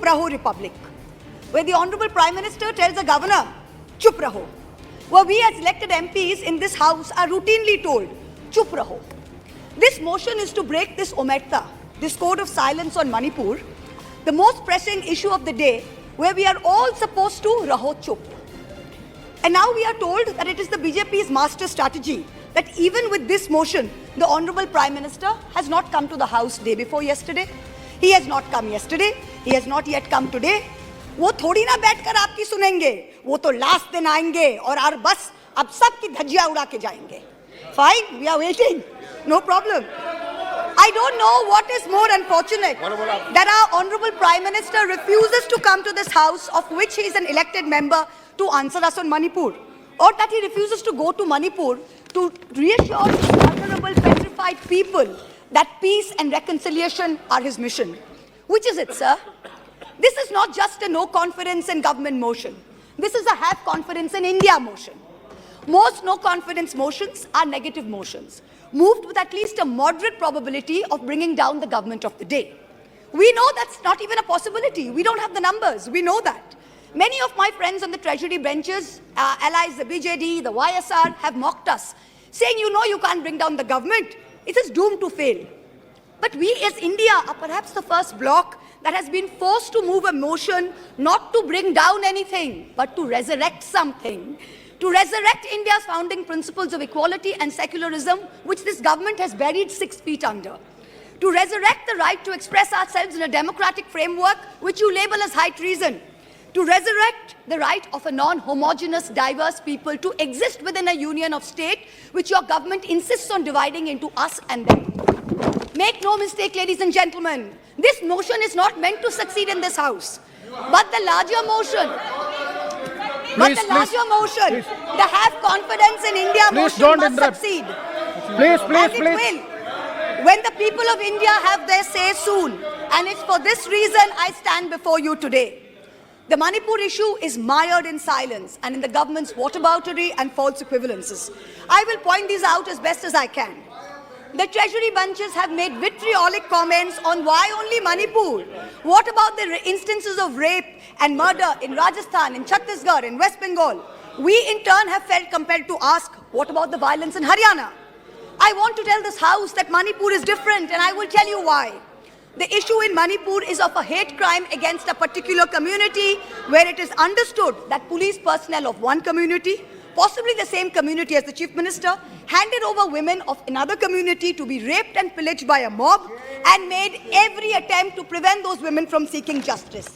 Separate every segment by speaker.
Speaker 1: Raho Republic, where the Honorable Prime Minister tells the governor, Chup Raho. Where we as elected MPs in this house are routinely told, Chup Raho. This motion is to break this omerta, this code of silence on Manipur, the most pressing issue of the day, where we are all supposed to Raho Chup. And now we are told that it is the BJP's master strategy that even with this motion, the Honorable Prime Minister has not come to the House day before yesterday. He has not come yesterday. He has not yet come today. वो थोड़ी ना बैठकर आपकी सुनेंगे, वो तो last दिन आएंगे और बस अब सबकी धज्जियां उड़ा के जाएंगे. Fine, we are waiting. No problem. I don't know what is more unfortunate, that our Honorable Prime Minister refuses to come to this House, of which he is an elected member, to answer us on Manipur, or that he refuses to go to Manipur to reassure vulnerable, petrified people that peace and reconciliation are his mission. Which is it, sir? This is not just a no confidence in government motion. This is a have confidence in India motion. Most no confidence motions are negative motions, moved with at least a moderate probability of bringing down the government of the day. We know that's not even a possibility. We don't have the numbers. We know that. Many of my friends on the treasury benches, allies, the BJD, the YSR, have mocked us, saying, you know, you can't bring down the government. It is doomed to fail. But we as India are perhaps the first bloc that has been forced to move a motion not to bring down anything, but to resurrect something. To resurrect India's founding principles of equality and secularism, which this government has buried 6 feet under. To resurrect the right to express ourselves in a democratic framework, which you label as high treason. To resurrect the right of a non-homogeneous, diverse people to exist within a union of state, which your government insists on dividing into us and them. Make no mistake, ladies and gentlemen, this motion is not meant to succeed in this House. But the larger motion, the have confidence in India motion must succeed.
Speaker 2: Please.
Speaker 1: Will. When the people of India have their say soon. And it's for this reason I stand before you today. The Manipur issue is mired in silence and in the government's whataboutery and false equivalences. I will point these out as best as I can. The treasury benches have made vitriolic comments on why only Manipur. What about the instances of rape and murder in Rajasthan, in Chhattisgarh, in West Bengal? We in turn have felt compelled to ask, what about the violence in Haryana? I want to tell this House that Manipur is different, and I will tell you why. The issue in Manipur is of a hate crime against a particular community, where it is understood that police personnel of one community, possibly the same community as the Chief Minister, handed over women of another community to be raped and pillaged by a mob and made every attempt to prevent those women from seeking justice.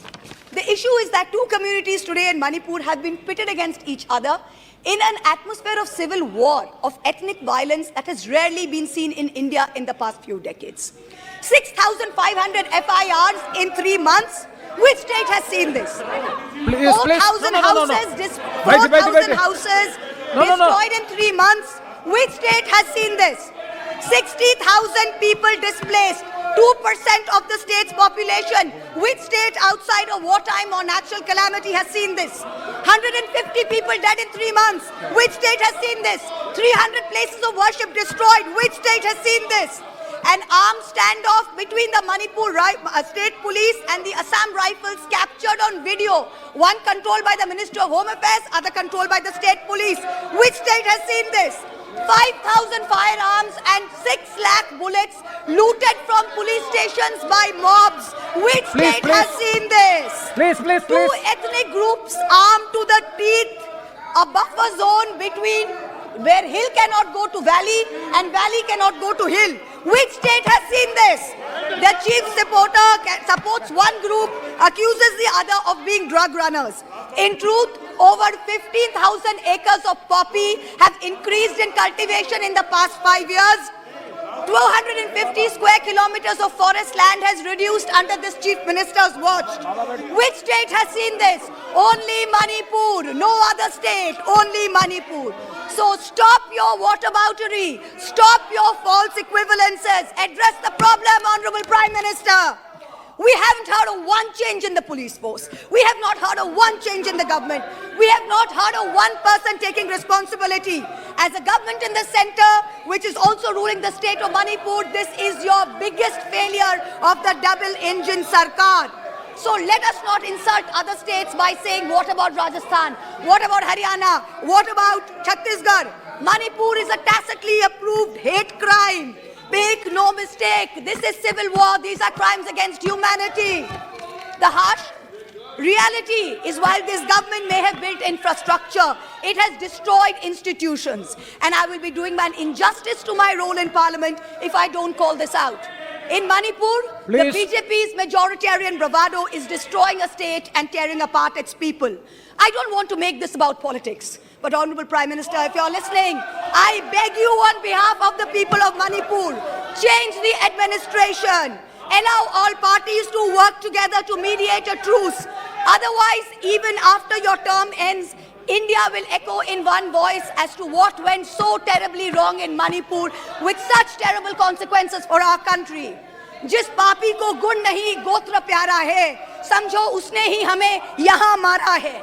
Speaker 1: The issue is that 2 communities today in Manipur have been pitted against each other in an atmosphere of civil war, of ethnic violence that has rarely been seen in India in the past few decades. 6,500 FIRs in 3 months. Which state has seen this? 4,000 houses destroyed in 3 months. Which state has seen this? 60,000 people displaced, 2% of the state's population. Which state outside of wartime or natural calamity has seen this? 150 people dead in 3 months. Which state has seen this? 300 places of worship destroyed. Which state has seen this? An armed standoff between the Manipur State Police and the Assam Rifles captured on video. One controlled by the Minister of Home Affairs, other controlled by the State Police. Which state has seen this? 5,000 firearms and 6 lakh bullets looted from police stations by mobs. Which state has seen this?
Speaker 2: Please.
Speaker 1: 2 ethnic groups armed to the teeth, a buffer zone between where hill cannot go to valley and valley cannot go to hill. Which state has seen this? The chief supporter supports one group, accuses the other of being drug runners. In truth, over 15,000 acres of poppy have increased in cultivation in the past 5 years. 250 square kilometers of forest land has reduced under this chief minister's watch. Which state has seen this? Only Manipur, no other state, only Manipur. So stop your whataboutery, stop your false equivalences, address the problem, Honorable Prime Minister. We haven't heard of one change in the police force. We have not heard of one change in the government. We have not heard of one person taking responsibility. As a government in the center, which is also ruling the state of Manipur, this is your biggest failure of the double-engine Sarkar. So let us not insult other states by saying, what about Rajasthan? What about Haryana? What about Chhattisgarh? Manipur is a tacitly approved hate crime. Make no mistake, this is civil war. These are crimes against humanity. The harsh reality is while this government may have built infrastructure, it has destroyed institutions. And I will be doing an injustice to my role in parliament if I don't call this out. In Manipur,
Speaker 2: Please.
Speaker 1: the BJP's majoritarian bravado is destroying a state and tearing apart its people. I don't want to make this about politics. But Honorable Prime Minister, if you're listening, I beg you on behalf of the people of Manipur, change the administration. Allow all parties to work together to mediate a truce. Otherwise, even after your term ends, India will echo in one voice as to what went so terribly wrong in Manipur with such terrible consequences for our country. जिस पापी को गुण नहीं गोत्र प्यारा है, समझो उसने ही हमें यहाँ मारा है.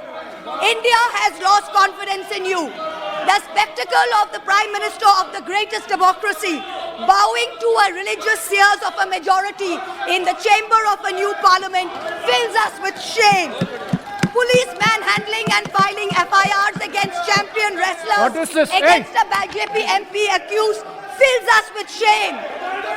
Speaker 1: India has lost confidence in you. The spectacle of the Prime Minister of the greatest democracy bowing to a religious seers of a majority in the chamber of a new parliament fills us with shame. Police manhandling and filing FIRs against champion wrestlers
Speaker 2: What is this?
Speaker 1: against a BJP MP accused fills us with shame.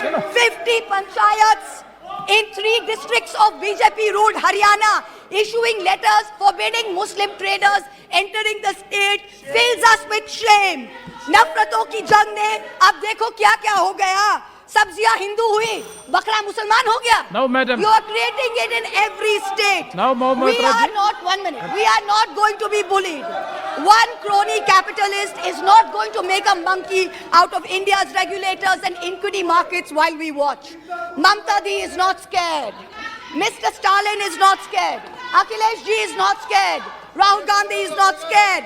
Speaker 1: 50 panchayats in 3 districts of BJP-ruled Haryana issuing letters forbidding Muslim traders entering the state fills us with shame. नफरतों की जंग ने अब देखो क्या क्या हो गया. सब्जियां हिंदू हुई, बकरा मुसलमान हो गया.
Speaker 2: No, madam.
Speaker 1: You are creating it in every state.
Speaker 2: Now, Mahua
Speaker 1: We
Speaker 2: Moitra
Speaker 1: are
Speaker 2: ji.
Speaker 1: not, 1 minute, we are not going to be bullied. One crony capitalist is not going to make a monkey out of India's regulators and equity markets while we watch. Mamta Di is not scared. Mr. Stalin is not scared. Akhilesh ji is not scared. Rahul Gandhi is not scared.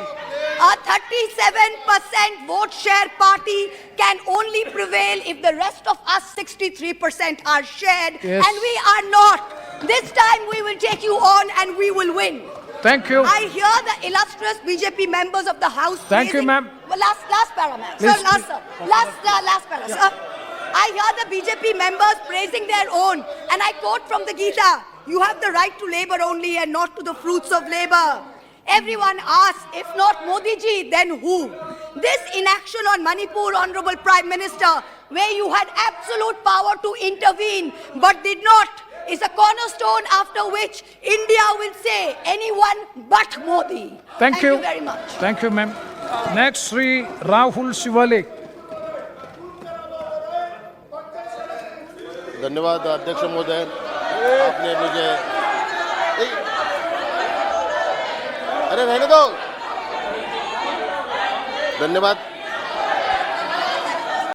Speaker 1: A 37% vote share party can only prevail if the rest of us 63% are shared.
Speaker 2: Yes.
Speaker 1: And we are not. This time we will take you on and we will win.
Speaker 2: Thank you.
Speaker 1: I hear the illustrious BJP members of the House.
Speaker 2: Thank you, ma'am.
Speaker 1: Well, last para, ma'am.
Speaker 2: Please,
Speaker 1: Sir, last, sir. Last para, sir. I hear the BJP members praising their own, and I quote from the Gita, you have the right to labor only and not to the fruits of labor. Everyone asks, if not Modi ji, then who? This inaction on Manipur, Honorable Prime Minister, where you had absolute power to intervene but did not, is a cornerstone after which India will say anyone but Modi.
Speaker 2: Thank you
Speaker 1: very much.
Speaker 2: Thank you, ma'am. Next, Sri Rahul Shivalik.
Speaker 3: धन्यवाद अध्यक्ष महोदय, आपने मुझे अरे रहने दो. धन्यवाद